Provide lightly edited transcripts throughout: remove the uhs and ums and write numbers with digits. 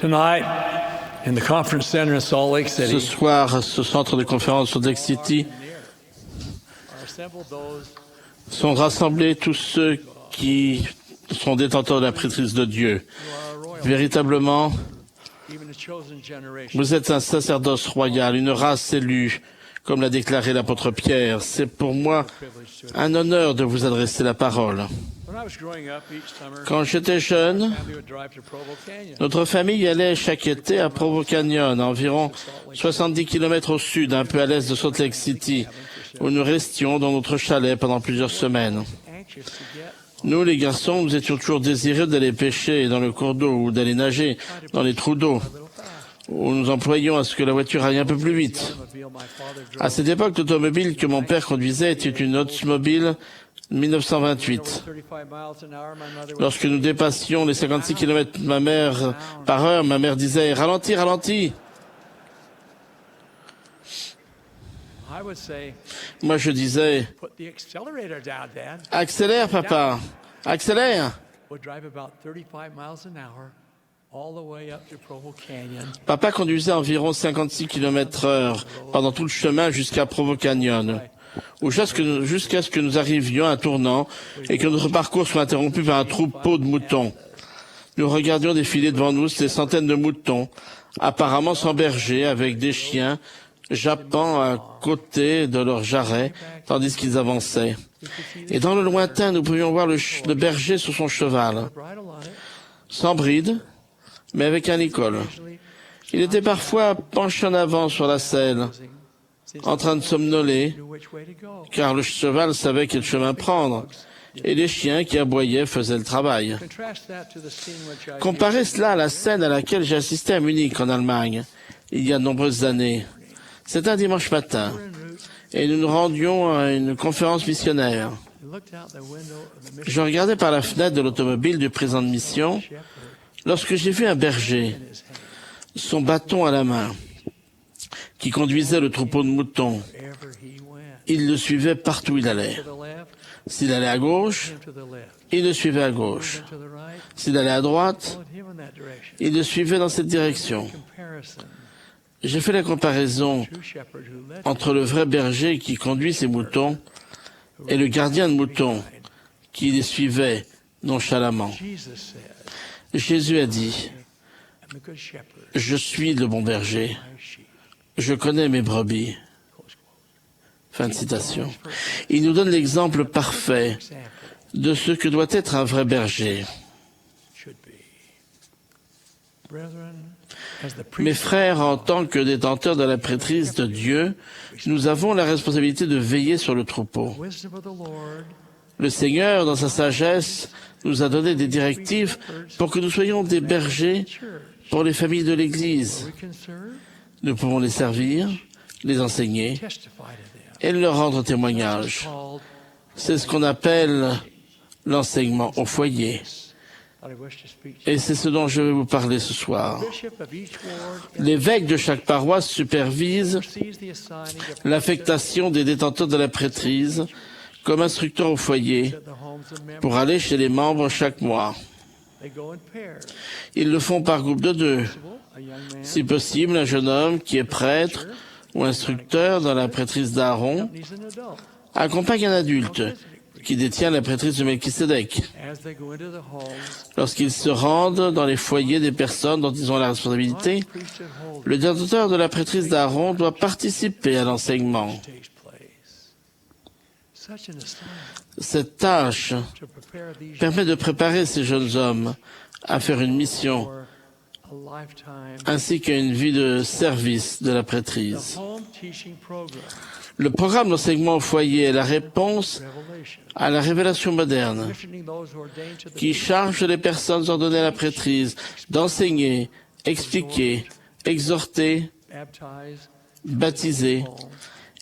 Tonight, in the conference center in Salt Lake Ce City, soir, à ce centre de conférence sur Lake City, are assembled those sont rassemblés tous ceux qui sont détenteurs de la prêtrise de Dieu. who are a royal, Véritablement, even a chosen generation. vous êtes un sacerdoce royal, une race élue, comme l'a déclaré l'apôtre Pierre. C'est pour moi Privilege to un honneur de vous adresser la parole. When I was growing up each summer, Quand j'étais jeune, family would drive to Provo Canyon. notre famille allait chaque été à Provo Canyon, environ 70 km au sud, un peu à l'est de Salt Lake City, où nous restions dans notre chalet pendant plusieurs semaines. Anxious to get Nous, les garçons, nous étions toujours désireux d'aller pêcher dans le cours d'eau ou d'aller nager dans les trous d'eau, a little fast. où nous employions à ce que la voiture aille un peu plus vite. Automobile my father drove À cette époque, l'automobile que mon père conduisait était une Oldsmobile 1928. 35 miles an hour. My mother would Lorsque nous dépassions les 56 km par heure, ma mère disait « Ralentis, ralentis !» I would say, Moi, je disais put the accelerator down, Dad. « Accélère, papa, accélère !» Would drive about 35 miles an hour all the way up to Provo Canyon. Papa conduisait environ 56 km/h pendant tout le chemin jusqu'à Provo Canyon, ou jusqu'à ce que nous arrivions à un tournant et que notre parcours soit interrompu par un troupeau de moutons. Nous regardions défiler devant nous des centaines de moutons, apparemment sans berger, avec des chiens jappant à côté de leurs jarrets, tandis qu'ils avançaient. Et dans le lointain, nous pouvions voir le berger sur son cheval, Bridle on it. sans bride, mais avec un école. Usually, Il était parfois penché en avant sur la selle, since en train de somnoler, he knew which way to go. car le cheval savait quel chemin prendre, et les chiens qui aboyaient faisaient le travail. Contrast that to the scene which I Comparez cela à la scène à laquelle j'ai assisté à Munich, en Allemagne, il y a de nombreuses années. C'était un dimanche matin, were en route. et nous nous rendions à une conférence missionnaire. I looked out the window of the mission Je regardais par la fenêtre de l'automobile du président de mission, shepherd lorsque j'ai vu un berger, in his hand. son bâton à la main, qui conduisait le troupeau de moutons. Wherever he went. Il le suivait partout où il allait. To the left, S'il allait à gauche, him to the left. il le suivait à gauche. Then to the right, S'il allait à droite, followed him in that direction. il le suivait dans cette direction. Comparison. J'ai fait la comparaison True shepherd who led entre le vrai berger qui conduit ses moutons et le gardien de moutons qui les suivait nonchalamment. Jesus said, Jésus a dit, I'm the good shepherd. « Je suis le bon berger, My sheep. je connais mes brebis. Close quote. » Fin de citation. Il nous donne l'exemple parfait Example de ce que doit être un vrai berger. should be. Brethren, as the Mes priest frères, en tant que détenteurs de la prêtrise de Dieu, nous avons la responsabilité de veiller sur le troupeau. wisdom of the Lord, Le Seigneur, dans sa sagesse, nous a donné des directives pour que nous soyons des bergers church, pour les familles de l'Église. we can serve, Nous pouvons les servir, les enseigner testify to them. et leur rendre témoignage. Called, C'est ce qu'on appelle l'enseignement au foyer. that I wish to speak to Et c'est ce dont je vais vous parler ce soir. the bishop of each ward L'évêque de chaque paroisse supervise sees the assigning of l'affectation des détenteurs de la prêtrise comme instructeur au foyer at the homes of members. pour aller chez les membres chaque mois. They go in pairs. Ils le font par groupe de 2. A young man Si possible, un jeune homme qui est prêtre ou instructeur dans la prêtrise d'Aaron needs an adult. accompagne un adulte qui détient la prêtrise de Melchisédek. As they go into the homes, Lorsqu'ils se rendent dans les foyers des personnes dont ils ont la responsabilité, priesthood holder le détenteur de la prêtrise d'Aaron doit participer à l'enseignement. takes place. Such an assignment Cette tâche to prepare these permet de préparer ces jeunes hommes à faire une mission for a lifetime. ainsi qu'à une vie de service de la The prêtrise. home teaching program, Le programme d'enseignement au foyer est la réponse Revelation, à la révélation moderne commissioning those ordained to the qui charge les personnes ordonnées à la prêtrise d'enseigner, expliquer, exhorter, baptize, baptiser homes,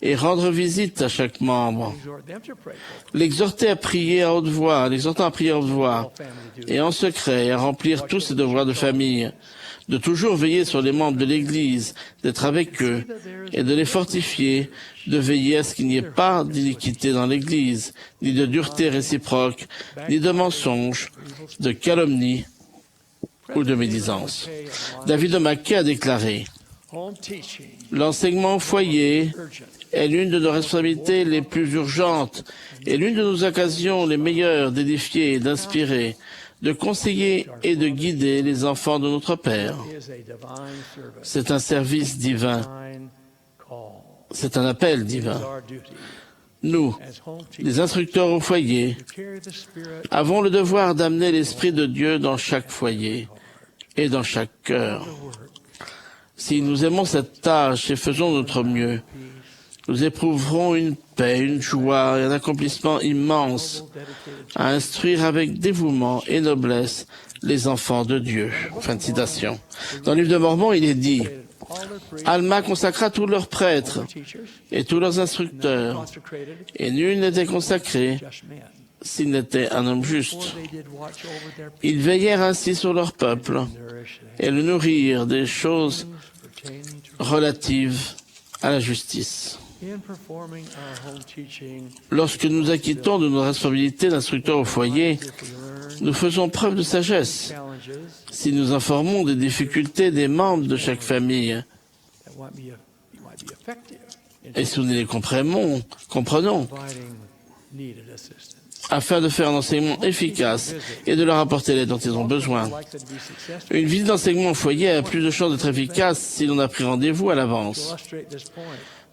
et rendre visite à chaque membre. exhort them to pray L'exhorter à prier à haute voix, l'exhortant à prier à haute voix for family duty. et en secret à remplir tous ses devoirs de famille, de toujours veiller sur les membres de l'Église, d'être avec eux et de les fortifier, de veiller à ce qu'il n'y ait pas d'iniquité dans l'Église, ni de dureté réciproque, ni de mensonges, de calomnie ou de médisance. David Mackay a déclaré « L'enseignement au foyer est l'une de nos responsabilités les plus urgentes et l'une de nos occasions les meilleures d'édifier et d'inspirer, de conseiller et de guider les enfants de notre Père. C'est un service divin. C'est un appel divin. Nous, les instructeurs au foyer, avons le devoir d'amener l'Esprit de Dieu dans chaque foyer et dans chaque cœur. Si nous aimons cette tâche et faisons notre mieux, nous éprouverons une paix, une joie et un accomplissement immense à instruire avec dévouement et noblesse les enfants de Dieu. » Fin de citation. Dans le livre de Mormon, il est dit « Alma consacra tous leurs prêtres et tous leurs instructeurs, et nul n'était consacré s'il n'était un homme juste. Ils veillèrent ainsi sur leur peuple et le nourrirent des choses relatives à la justice. » Lorsque nous acquittons de nos responsabilités d'instructeurs au foyer, nous faisons preuve de sagesse. Si nous informons des difficultés des membres de chaque famille, et si nous les comprenons, afin de faire un enseignement efficace et de leur apporter l'aide dont ils ont besoin. Une visite d'enseignement au foyer a plus de chances d'être efficace si l'on a pris rendez-vous à l'avance.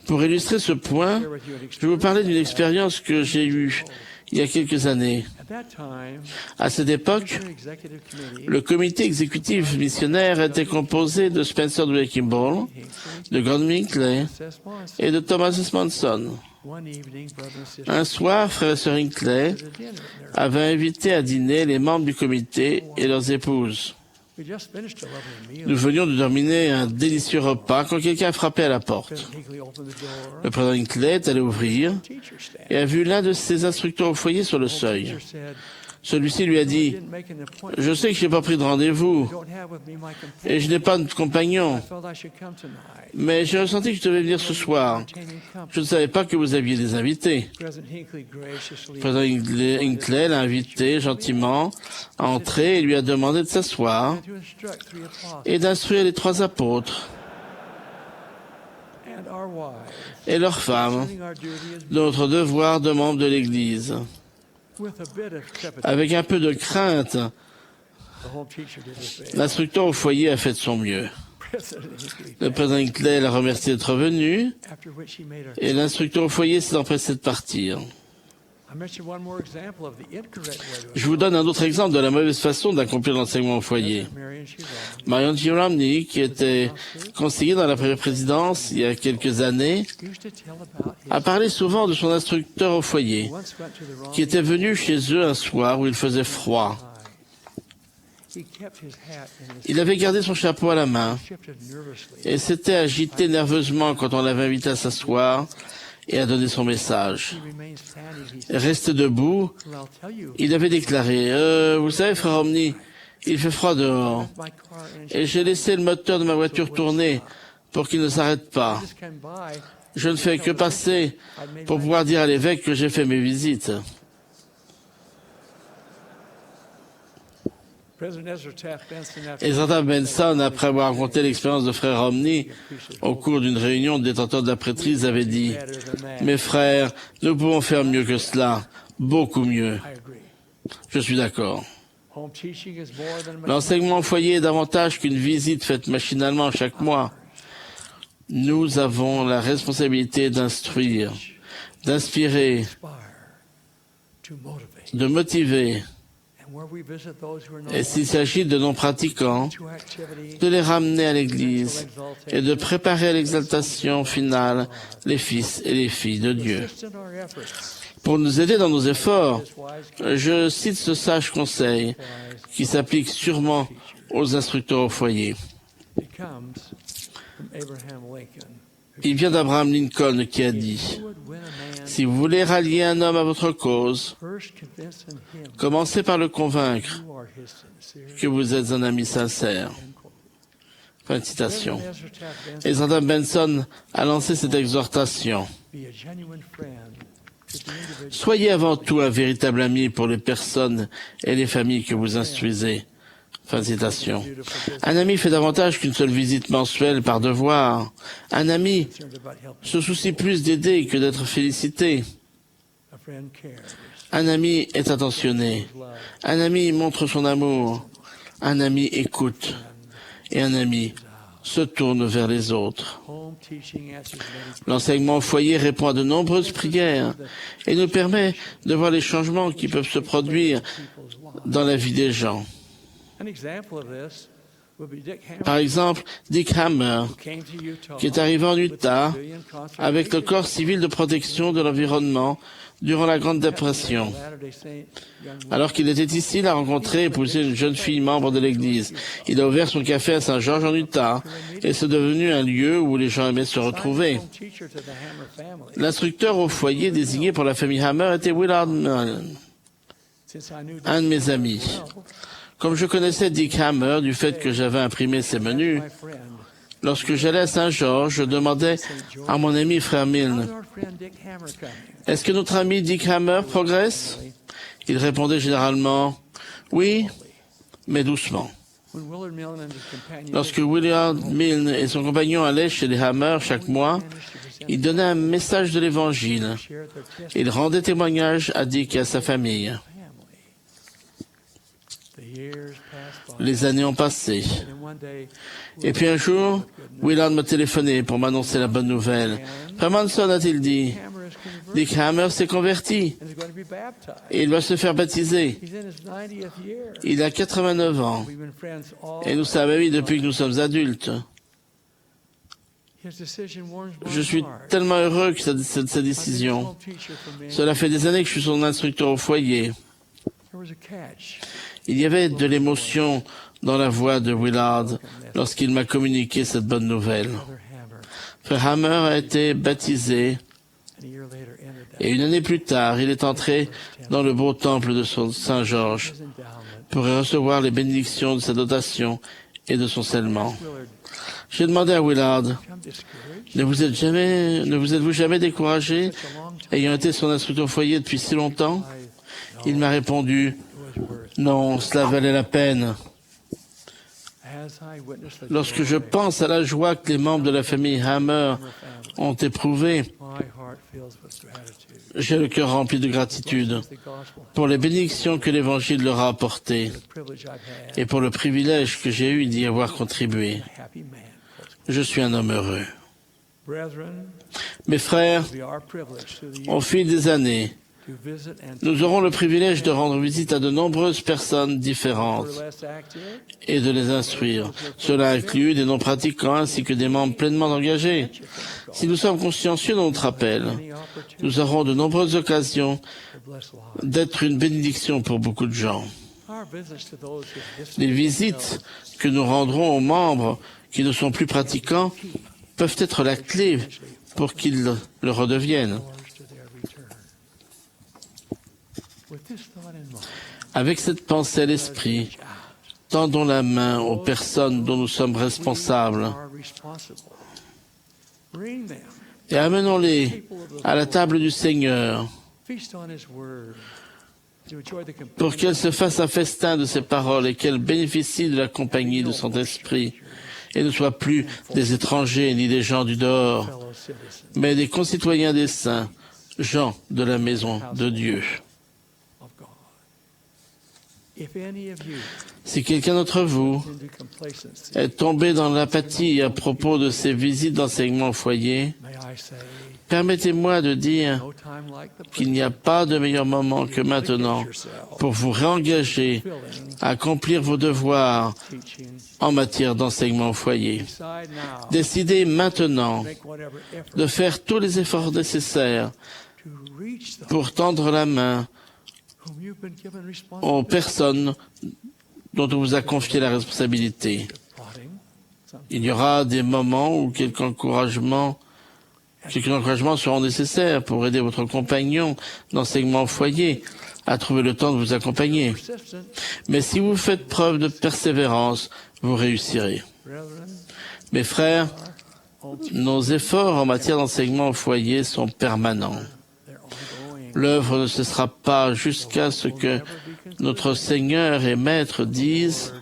Pour illustrer ce point, je vais vous parler d'une expérience que j'ai eue il y a quelques années. À cette époque, le comité exécutif missionnaire était composé de Spencer W. Kimball, de Gordon Hinckley et de Thomas S. Monson. Un soir, frère et sœur Hinckley avaient invité à dîner les membres du comité et leurs épouses. Nous venions de terminer un délicieux repas quand quelqu'un a frappé à la porte. Le président Hinckley est allé ouvrir et a vu l'un de ses instructeurs au foyer sur le seuil. Celui-ci lui a dit « Je sais que je n'ai pas pris de rendez-vous et je n'ai pas de compagnon, mais j'ai ressenti que je devais venir ce soir. Je ne savais pas que vous aviez des invités. » Le président Hinckley l'a invité gentiment à entrer et lui a demandé de s'asseoir et d'instruire les 3 apôtres et leurs femmes de notre devoir de membres de l'Église. Avec un peu de crainte, l'instructeur au foyer a fait de son mieux. Le président Hinckley l'a remercié d'être venu et l'instructeur au foyer s'est empressé de partir. Je vous donne un autre exemple de la mauvaise façon d'accomplir l'enseignement au foyer. Marion G. Romney, qui était conseiller dans la première présidence il y a quelques années, a parlé souvent de son instructeur au foyer, qui était venu chez eux un soir où il faisait froid. Il avait gardé son chapeau à la main et s'était agité nerveusement quand on l'avait invité à s'asseoir et à donner son message. Resté debout, il avait déclaré « Vous savez, frère Romney, il fait froid dehors, et j'ai laissé le moteur de ma voiture tourner pour qu'il ne s'arrête pas. Je ne fais que passer pour pouvoir dire à l'évêque que j'ai fait mes visites. » Ezra Taft Benson, après avoir raconté l'expérience de frère Romney au cours d'une réunion de détenteurs de la prêtrise, avait dit « Mes frères, nous pouvons faire mieux que cela, beaucoup mieux. » Je suis d'accord. L'enseignement au foyer est davantage qu'une visite faite machinalement chaque mois. Nous avons la responsabilité d'instruire, d'inspirer, de motiver, et s'il s'agit de non-pratiquants, de les ramener à l'Église et de préparer à l'exaltation finale les fils et les filles de Dieu. Pour nous aider dans nos efforts, je cite ce sage conseil qui s'applique sûrement aux instructeurs au foyer. Il vient d'Abraham Lincoln qui a dit « Si vous voulez rallier un homme à votre cause, commencez par le convaincre que vous êtes un ami sincère. » Fin de citation. Ezra Taft Benson a lancé cette exhortation. Soyez avant tout un véritable ami pour les personnes et les familles que vous instruisez. Fin de citation. Un ami fait davantage qu'une seule visite mensuelle par devoir. Un ami se soucie plus d'aider que d'être félicité. Un ami est attentionné. Un ami montre son amour. Un ami écoute. Et un ami se tourne vers les autres. L'enseignement au foyer répond à de nombreuses prières et nous permet de voir les changements qui peuvent se produire dans la vie des gens. Par exemple, Dick Hammer, qui est arrivé en Utah avec le Corps civil de protection de l'environnement durant la Grande Dépression. Alors qu'il était ici, il a rencontré et épousé une jeune fille membre de l'Église. Il a ouvert son café à Saint-Georges en Utah et c'est devenu un lieu où les gens aimaient se retrouver. L'instructeur au foyer désigné pour la famille Hammer était Willard Milne, un de mes amis. Comme je connaissais Dick Hammer du fait que j'avais imprimé ses menus, lorsque j'allais à Saint-Georges, je demandais à mon ami frère Milne, « Est-ce que notre ami Dick Hammer progresse ?» Il répondait généralement, « Oui, mais doucement. » Lorsque Willard Milne et son compagnon allaient chez les Hammer chaque mois, ils donnaient un message de l'Évangile. Ils rendaient témoignage à Dick et à sa famille. Les années ont passé. Et puis un jour, Willard m'a téléphoné pour m'annoncer la bonne nouvelle. Frère Manson, a-t-il dit, Dick Hammer s'est converti et il va se faire baptiser. Il a 89 ans et nous sommes amis depuis que nous sommes adultes. Je suis tellement heureux que sa décision. Cela fait des années que je suis son instructeur au foyer. Il y avait de l'émotion dans la voix de Willard lorsqu'il m'a communiqué cette bonne nouvelle. Frère Hammer a été baptisé et une année plus tard, il est entré dans le beau temple de Saint-Georges pour recevoir les bénédictions de sa dotation et de son scellement. J'ai demandé à Willard, ne vous êtes-vous jamais découragé ayant été son instructeur au foyer depuis si longtemps? Il m'a répondu, non, cela valait la peine. Lorsque je pense à la joie que les membres de la famille Hammer ont éprouvée, j'ai le cœur rempli de gratitude pour les bénédictions que l'Évangile leur a apportées et pour le privilège que j'ai eu d'y avoir contribué. Je suis un homme heureux. Mes frères, au fil des années, nous aurons le privilège de rendre visite à de nombreuses personnes différentes et de les instruire. Cela inclut des non-pratiquants ainsi que des membres pleinement engagés. Si nous sommes consciencieux de notre appel, nous aurons de nombreuses occasions d'être une bénédiction pour beaucoup de gens. Les visites que nous rendrons aux membres qui ne sont plus pratiquants peuvent être la clé pour qu'ils le redeviennent. Avec cette pensée à l'esprit, tendons la main aux personnes dont nous sommes responsables et amenons-les à la table du Seigneur pour qu'elles se fassent un festin de ses paroles et qu'elles bénéficient de la compagnie de son esprit et ne soient plus des étrangers ni des gens du dehors, mais des concitoyens des saints, gens de la maison de Dieu. Si quelqu'un d'entre vous est tombé dans l'apathie à propos de ces visites d'enseignement au foyer, permettez-moi de dire qu'il n'y a pas de meilleur moment que maintenant pour vous réengager à accomplir vos devoirs en matière d'enseignement au foyer. Décidez maintenant de faire tous les efforts nécessaires pour tendre la main aux personnes dont on vous a confié la responsabilité. Il y aura des moments où quelques encouragements seront nécessaires pour aider votre compagnon d'enseignement au foyer à trouver le temps de vous accompagner. Mais si vous faites preuve de persévérance, vous réussirez. Mes frères, nos efforts en matière d'enseignement au foyer sont permanents. L'œuvre ne cessera pas jusqu'à ce que notre Seigneur et Maître dise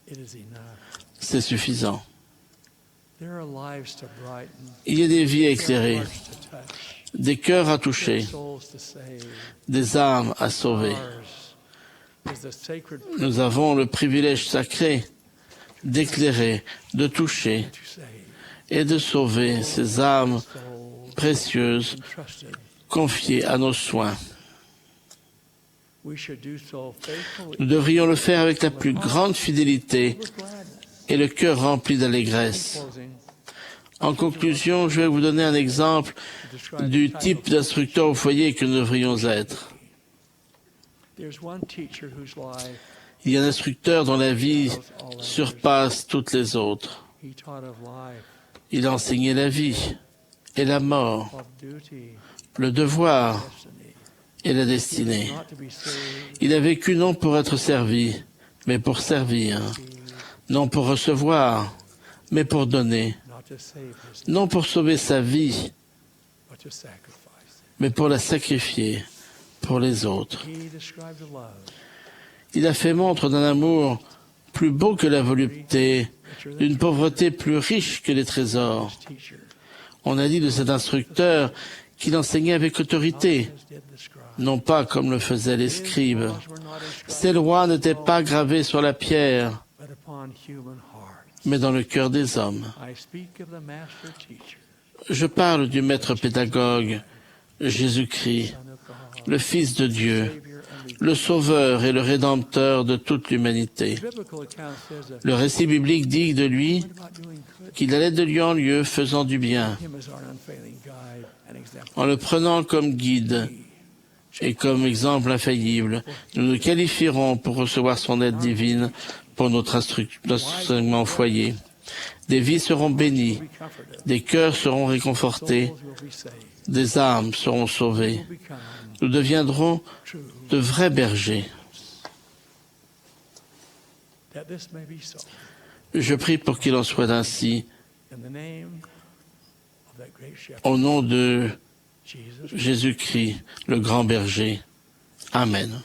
It is enough. C'est suffisant. There are lives to brighten, Il y a des vies à there are éclairer, hearts to touch, des cœurs à there toucher, are souls to save. des âmes à sauver. Ours is the sacred Nous avons le privilège sacré d'éclairer, de toucher to save et de sauver ces âmes souls précieuses entrusted. confiées à nos soins. We should do so faithfully Nous devrions le faire avec la plus grande fidélité with gladness. et le cœur rempli d'allégresse. Closing, En conclusion, je vais vous donner un exemple to describe du the type type of d'instructeur au foyer que nous devrions être. There's one teacher whose life Il y a un instructeur dont la vie surpasse toutes les autres. he taught of life, Il a enseigné la vie et la mort, of duty, le devoir destiny. et la He destinée. was not to be saved, Il a vécu non pour être servi, mais pour servir, non pour recevoir, mais pour donner, not to save his, non pour sauver sa vie, but to sacrifice. mais pour la sacrifier pour les autres. He described the love Il a fait montre d'un amour plus beau que la volupté, d'une pauvreté plus riche que les trésors. his teacher On a dit de cet instructeur qu'il enseignait avec autorité, as did the scribe. non pas comme le faisaient les His scribes. laws were not inscribed, Ses lois n'étaient pas gravées sur la pierre, but upon human hearts. mais dans le cœur des hommes. I speak of the master teacher, Je parle du maître pédagogue, Jésus-Christ, Son of God, le Fils de Dieu, Savior and Redeemer. le Sauveur et le Rédempteur de toute l'humanité. The biblical account says that Le récit biblique dit de lui went about doing good. qu'il allait de lieu en lieu faisant du bien, Him as our unfailing guide and example. en le prenant comme guide et comme exemple infaillible. Nous nous qualifierons pour recevoir son aide divine pour notre enseignement au foyer. Des vies seront bénies, Be comforted. des cœurs seront réconfortés, Souls will be saved. des âmes seront sauvées. Will become Nous deviendrons true. de vrais bergers. That this may be so. Je prie pour qu'il en soit ainsi, In the name of that great shepherd, au nom de Jesus. Jésus-Christ, le grand berger. Amen.